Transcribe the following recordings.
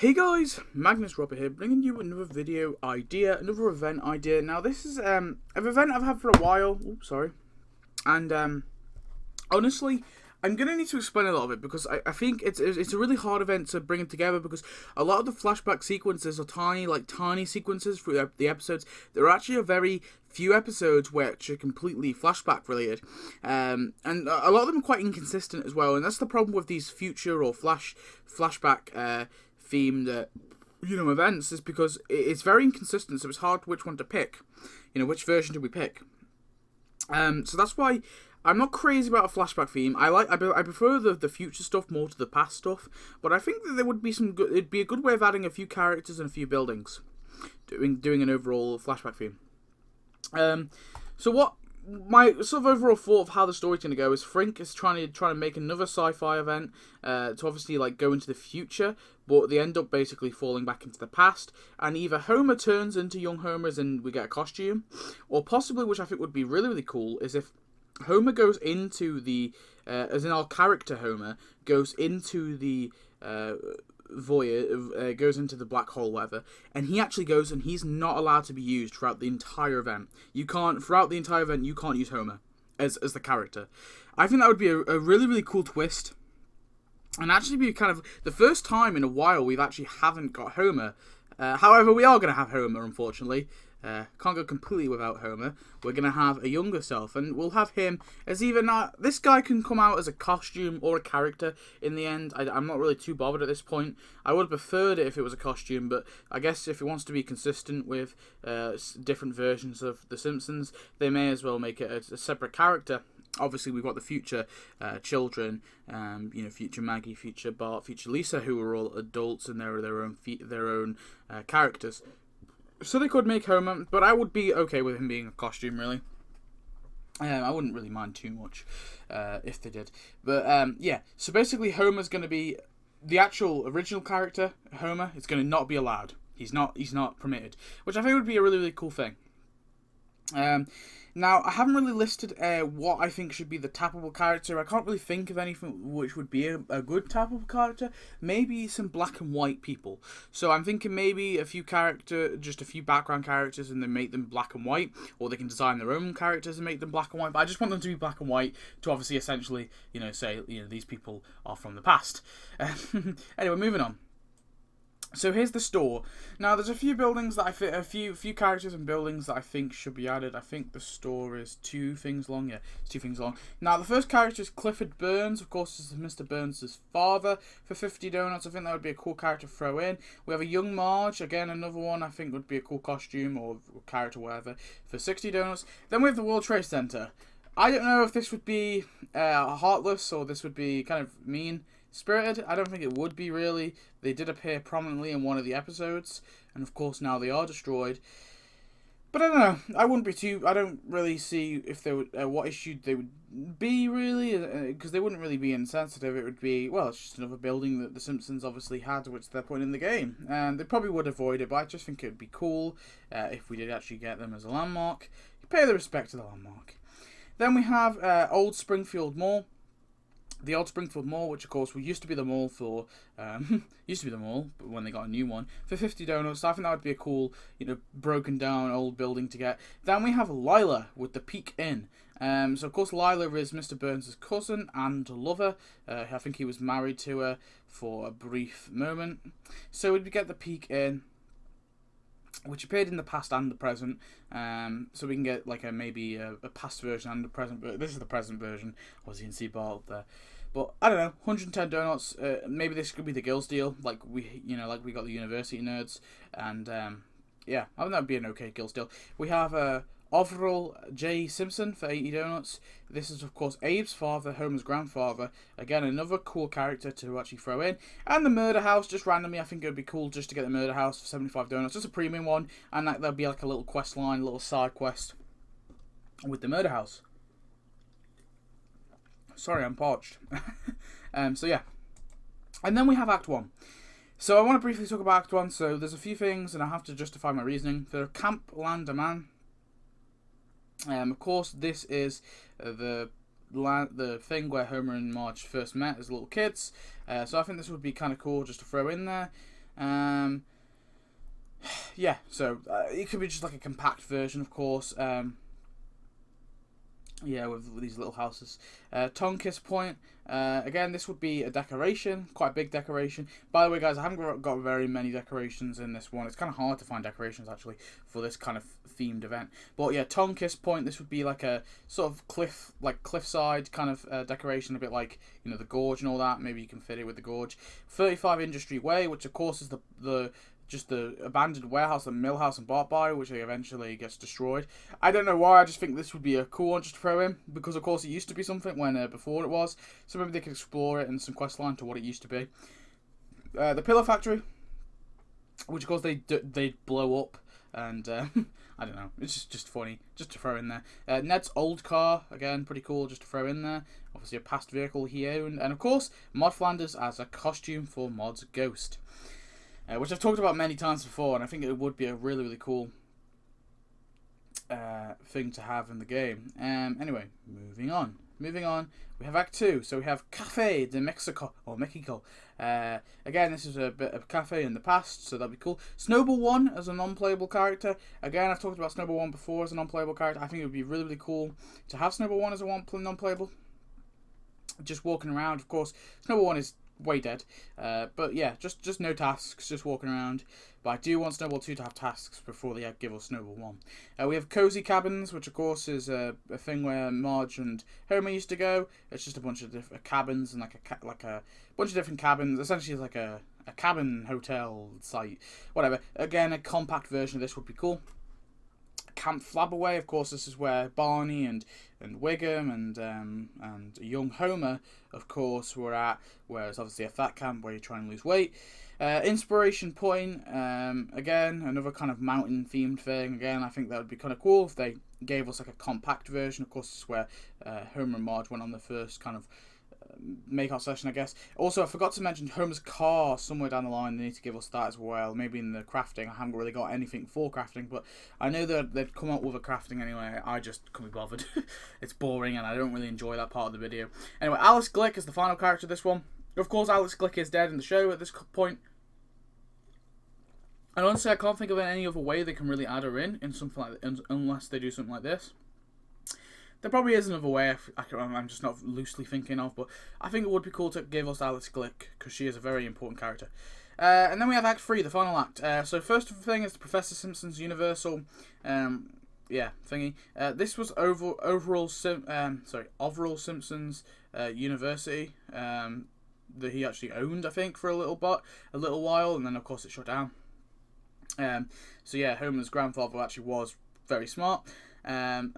Hey guys, Magnus here, bringing you another video idea, another event idea. Now this is an event I've had for a while. Oops, sorry. And honestly, I'm gonna need to explain a lot of it because I think it's a really hard event to bring it together because a lot of the flashback sequences are tiny sequences for the episodes. There are actually a very few episodes which are completely flashback related, and a lot of them are quite inconsistent as well. And that's the problem with these future or flashback themed events, is because it's very inconsistent. So it's hard which one to pick. Which version do we pick? So that's why I'm not crazy about a flashback theme. I prefer the future stuff more to the past stuff, but I think that there would be some good. It'd be a good way of adding a few characters and a few buildings, doing an overall flashback theme. So what my sort of overall thought of how the story's going to go is Frink is trying to make another sci-fi event to obviously go into the future, but they end up basically falling back into the past, and either Homer turns into young Homer and we get a costume, or possibly, which I think would be really, really cool, is if Homer goes into the, as in our character Homer, goes into the void, goes into the black hole, whatever, and he actually goes and he's not allowed to be used throughout the entire event. Throughout the entire event, you can't use Homer as the character. I think that would be a really, really cool twist, and actually be kind of the first time in a while we've actually haven't got Homer. However, we are going to have Homer, unfortunately. Can't go completely without Homer. We're going to have a younger self, and we'll have him as either not. This guy can come out as a costume or a character in the end. I'm not really too bothered at this point. I would have preferred it if it was a costume, but I guess if it wants to be consistent with different versions of The Simpsons, they may as well make it a separate character. Obviously, we've got the future children, future Maggie, future Bart, future Lisa, who are all adults and they're their own characters. So they could make Homer, but I would be okay with him being a costume, really. I wouldn't really mind too much if they did. But, yeah, so basically Homer's going to be the actual original character, Homer. It's going to not be allowed. He's not permitted, which I think would be a really, really cool thing. Now, I haven't really listed what I think should be the tappable character. I can't really think of anything which would be a good tappable character. Maybe some black and white people. So I'm thinking maybe just a few background characters, and then make them black and white, or they can design their own characters and make them black and white. But I just want them to be black and white to obviously essentially, say, these people are from the past. Anyway, moving on. So here's the store. Now there's a few buildings that a few characters and buildings that I think should be added. I think the store is 2 things long. Yeah, it's 2 things long. Now the first character is Clifford Burns. Of course, this is Mr. Burns' father for 50 donuts. I think that would be a cool character to throw in. We have a young Marge, again another one I think would be a cool costume or character, whatever, for 60 donuts. Then we have the World Trade Center. I don't know if this would be heartless or this would be kind of mean spirited. I don't think it would be, really. They did appear prominently in one of the episodes, and of course now they are destroyed. But I don't know. I don't really see if they would what issue they would be, really, because they wouldn't really be insensitive. It would be, well, it's just another building that the Simpsons obviously had, which they're putting in the game, and they probably would avoid it. But I just think it would be cool if we did actually get them as a landmark. You pay the respect to the landmark. Then we have Old Springfield Mall. The Old Springfield Mall, which of course used to be the mall but when they got a new one, for 50 donuts. So I think that would be a cool, broken down old building to get. Then we have Lila with the Peak Inn. So of course Lila is Mr. Burns' cousin and lover. I think he was married to her for a brief moment. So we'd get the Peak Inn, which appeared in the past and the present, so we can get maybe a past version and a present, but this is the present version. Obviously, you can see Bart up there. But I don't know, 110 donuts. Maybe this could be the Gills deal, like we got the University Nerds, and yeah, I think that would be an okay Gills deal. We have Overall J. Simpson for 80 donuts. This is, of course, Abe's father, Homer's grandfather. Again, another cool character to actually throw in. And the Murder House, just randomly, I think it would be cool just to get the Murder House for 75 donuts. Just a premium one, and that'd be like a little quest line, a little side quest with the Murder House. Sorry, I'm parched. So yeah. And then we have Act 1. So I want to briefly talk about Act 1. So there's a few things, and I have to justify my reasoning. For Camp Landerman, of course, this is the thing where Homer and Marge first met as little kids. So I think this would be kind of cool just to throw in there. Yeah, so it could be just like a compact version, of course. Yeah, with these little houses. Tonkiss Point. Again, this would be a decoration, quite a big decoration. By the way, guys, I haven't got very many decorations in this one. It's kind of hard to find decorations, actually, for this kind of themed event. But yeah, Tonkiss Point, this would be like a sort of cliffside kind of decoration, a bit like, you know, the gorge and all that. Maybe you can fit it with the gorge. 35 Industry Way, which, of course, is just the abandoned warehouse and mill house and bought by, which eventually gets destroyed. I don't know why, I just think this would be a cool one just to throw in, because of course it used to be something when before it was, so maybe they could explore it in some questline to what it used to be. The Pillow Factory, which of course they blow up, and I don't know, it's just funny, just to throw in there. Ned's old car, again, pretty cool, just to throw in there. Obviously a past vehicle he owned, and of course, Mod Flanders as a costume for Mod's ghost. Which I've talked about many times before, and I think it would be a really, really cool thing to have in the game. Anyway, moving on. We have Act 2, so we have Cafe de Mexico, or Mexico. Again, this is a bit of cafe in the past, so that'd be cool. Snowball 1 as a non-playable character. Again, I've talked about Snowball 1 before as a non-playable character. I think it would be really, really cool to have Snowball 1 as a non-playable. Just walking around, of course. Snowball 1 is way dead, but yeah, just no tasks, just walking around. But I do want Snowball 2 to have tasks before they give us Snowball 1. We have Cozy Cabins, which of course is a thing where Marge and Homer used to go. It's just a bunch of different cabins and like a bunch of different cabins. Essentially, it's like a cabin hotel site, whatever. Again, a compact version of this would be cool. Camp Flabberway, of course, this is where Barney and Wiggum and young Homer, of course, were at, where it's obviously a fat camp where you try and lose weight. Inspiration Point, again, another kind of mountain-themed thing. Again, I think that would be kind of cool if they gave us like a compact version. Of course, this is where Homer and Marge went on the first kind of make-out session, I guess. Also, I forgot to mention Homer's car somewhere down the line. They need to give us that as well. Maybe in the crafting. I haven't really got anything for crafting, but I know that they'd come up with a crafting anyway. I just couldn't be bothered. It's boring, and I don't really enjoy that part of the video. Anyway, Alice Glick is the final character of this one. Of course, Alice Glick is dead in the show at this point. And honestly, I can't think of any other way they can really add her in something like that, unless they do something like this. There probably is another way I'm just not loosely thinking of, but I think it would be cool to give us Alice Glick, because she is a very important character. And then we have Act 3, the final act. So first thing is the Professor Simpson's Universal, thingy. This was Overall Simpson's University, that he actually owned, I think, for a little while, and then of course it shut down. So yeah, Homer's grandfather actually was very smart. And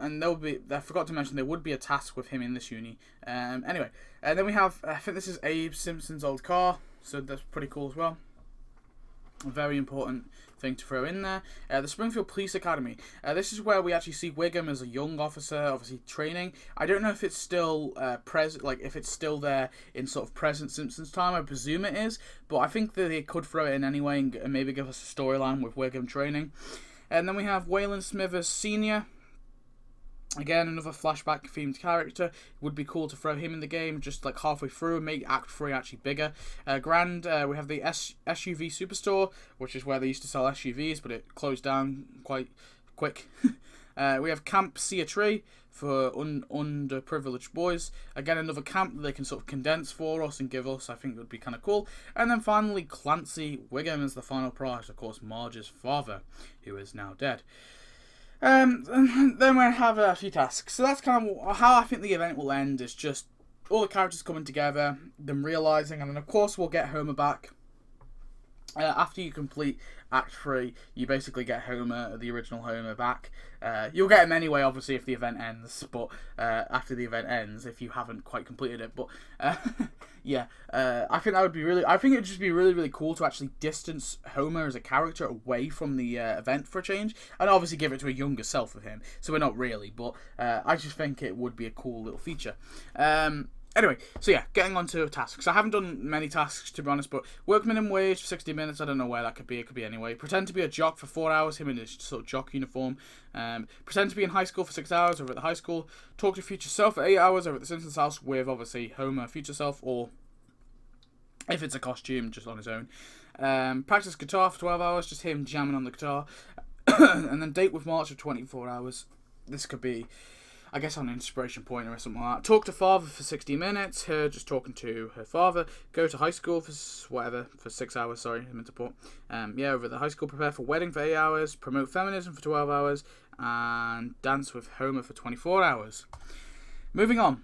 I forgot to mention there would be a task with him in this uni. Anyway, then we have, I think this is Abe Simpson's old car, so that's pretty cool as well. A very important thing to throw in there. The Springfield Police Academy. This is where we actually see Wiggum as a young officer, obviously training. I don't know if it's still if it's still there in sort of present Simpsons time. I presume it is, but I think that they could throw it in anyway and maybe give us a storyline with Wiggum training. And then we have Waylon Smithers Sr. Again, another flashback themed character. It would be cool to throw him in the game just like halfway through and make Act 3 actually bigger. We have the SUV Superstore, which is where they used to sell SUVs, but it closed down quite quick. We have Camp See a Tree for underprivileged boys. Again, another camp that they can sort of condense for us and give us. I think would be kind of cool. And then finally, Clancy Wiggum is the final prize. Of course, Marge's father, who is now dead. Then we have a few tasks. So that's kind of how I think the event will end. Is just all the characters coming together, them realising, and then of course we'll get Homer back. After you complete Act 3, you basically get Homer, the original Homer, back. You'll get him anyway, obviously, if the event ends, but after the event ends, if you haven't quite completed it. But yeah, I think that would be really. I think it would just be really, really cool to actually distance Homer as a character away from the event for a change, and obviously give it to a younger self of him. So we're not really, but I just think it would be a cool little feature. Anyway, so yeah, getting on to tasks. I haven't done many tasks, to be honest, but work minimum wage for 60 minutes. I don't know where that could be. It could be anyway. Pretend to be a jock for 4 hours, him in his sort of jock uniform. Pretend to be in high school for 6 hours over at the high school. Talk to future self for 8 hours over at the Simpsons house with, obviously, Homer, future self, or if it's a costume, just on his own. Practice guitar for 12 hours, just him jamming on the guitar. And then date with March for 24 hours. This could be, I guess, on an inspiration point or something like that. Talk to father for 60 minutes. Her just talking to her father. Go to high school for for 6 hours. Sorry, I meant to put. Over at the high school. Prepare for wedding for 8 hours. Promote feminism for 12 hours. And dance with Homer for 24 hours. Moving on.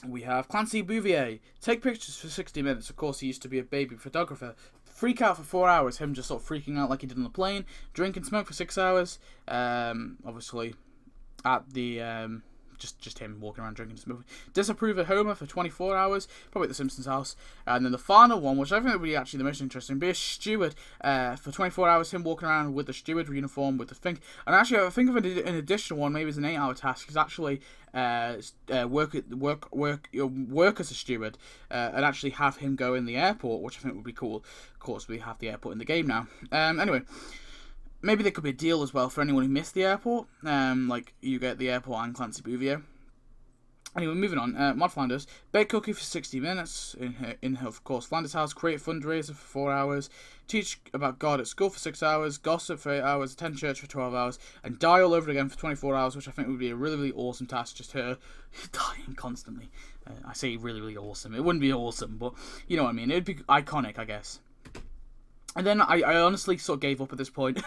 We have Clancy Bouvier. Take pictures for 60 minutes. Of course, he used to be a baby photographer. Freak out for 4 hours. Him just sort of freaking out like he did on the plane. Drink and smoke for 6 hours. Obviously, at the just him walking around drinking and smoking. Disapprove of Homer for 24 hours. Probably at the Simpsons house. And then the final one, which I think would be actually the most interesting, be a steward for 24 hours. Him walking around with the steward uniform with the thing. And actually, I think of an additional one. Maybe it's an 8-hour task. Is actually work as a steward and actually have him go in the airport, which I think would be cool. Of course, we have the airport in the game now. Anyway. Maybe there could be a deal as well for anyone who missed the airport. Like, you get the airport and Clancy Bouvier. Anyway, moving on. Mod Flanders. Bake cookie for 60 minutes in her, of course, Flanders house. Create fundraiser for 4 hours. Teach about God at school for 6 hours. Gossip for 8 hours. Attend church for 12 hours. And die all over again for 24 hours, which I think would be a really, really awesome task. Just her dying constantly. I say really, really awesome. It wouldn't be awesome, but you know what I mean. It would be iconic, I guess. And then I honestly sort of gave up at this point.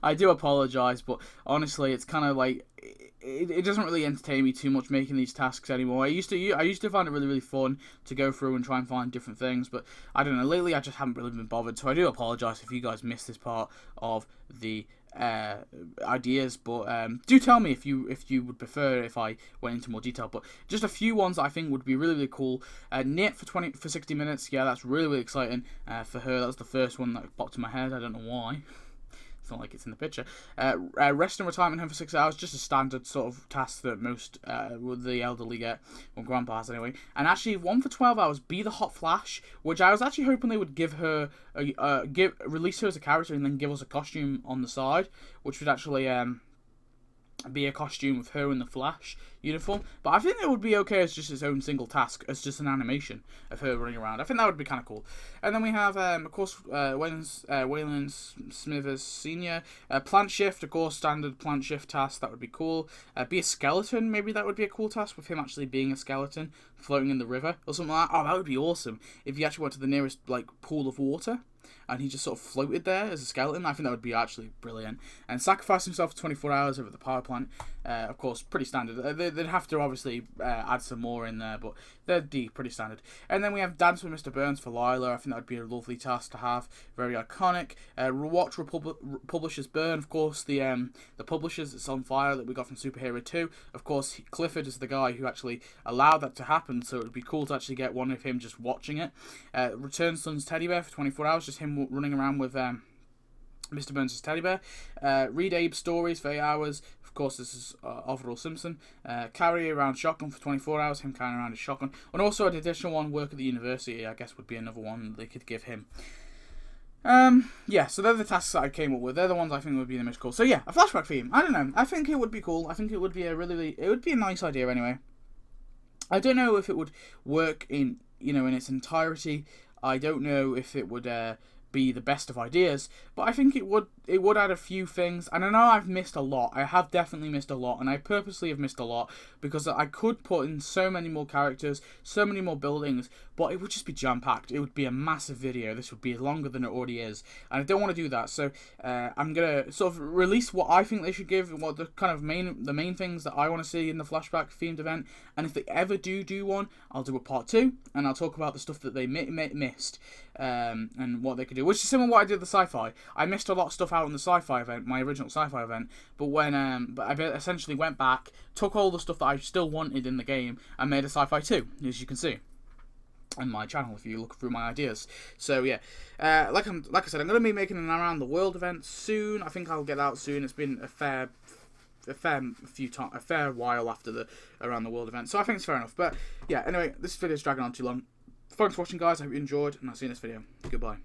I do apologise, but honestly, it's kind of like it doesn't really entertain me too much making these tasks anymore. I used to find it really, really fun to go through and try and find different things, but I don't know. Lately, I just haven't really been bothered. So I do apologise if you guys missed this part of the ideas, but do tell me if you would prefer if I went into more detail. But just a few ones that I think would be really, really cool. Knit for 60 minutes. Yeah, that's really, really exciting for her. That was the first one that popped in my head. I don't know why. It's not like it's in the picture. Rest and retirement home for 6 hours, just a standard sort of task that most the elderly get, or grandpas anyway. And actually, one for 12 hours, be the Hot Flash, which I was actually hoping they would give her, release her as a character and then give us a costume on the side, which would actually be a costume of her in the Flash uniform. But I think it would be okay as just its own single task, as just an animation of her running around. I think that would be kind of cool. And then we have, of course, Wayland Smithers Sr. Plant shift, of course, standard plant shift task. That would be cool. Be a skeleton, maybe that would be a cool task with him actually being a skeleton floating in the river or something like that. Oh, that would be awesome if you actually went to the nearest like pool of water and he just sort of floated there as a skeleton. I think that would be actually brilliant. And sacrifice himself for 24 hours over the power plant. Of course, pretty standard. They'd have to obviously add some more in there, but they'd be pretty standard. And then we have Dance with Mr. Burns for Lila. I think that would be a lovely task to have. Very iconic. Watch Publishers Burn. Of course, the Publishers that's on fire that we got from Superhero 2. Of course, Clifford is the guy who actually allowed that to happen, so it would be cool to actually get one of him just watching it. Return Son's Teddy Bear for 24 hours, just him running around with Mr. Burns' teddy bear. Read Abe's stories for 8 hours. Of course, this is Overall Simpson. Carry around shotgun for 24 hours. Him carrying around his shotgun. And also an additional one, work at the university, I guess would be another one they could give him. So they're the tasks that I came up with. They're the ones I think would be the most cool. So yeah, a flashback theme. I don't know. I think it would be cool. I think it would be it would be a nice idea anyway. I don't know if it would work in its entirety. I don't know if it would be the best of ideas, but I think it would add a few things. And I know I've missed a lot. I have definitely missed a lot, and I purposely have missed a lot because I could put in so many more characters, so many more buildings, but it would just be jam-packed. It would be a massive video. This would be longer than it already is, and I don't want to do that. So I'm gonna sort of release what I think they should give, what the kind of main things that I want to see in the flashback themed event. And if they ever do one, I'll do a part 2, and I'll talk about the stuff that they missed and what they could do. Which is similar to what I did with the sci-fi. I missed a lot of stuff out in the sci-fi event, my original sci-fi event, but when I essentially went back, took all the stuff that I still wanted in the game, and made a sci-fi 2, as you can see on my channel if you look through my ideas. So yeah, like I said, I'm going to be making an Around the World event soon. I think I'll get out soon. It's been a fair while after the Around the World event, so I think it's fair enough. But yeah, anyway, this video's dragging on too long. Thanks for watching, guys. I hope you enjoyed, and I'll see you in this video. Goodbye.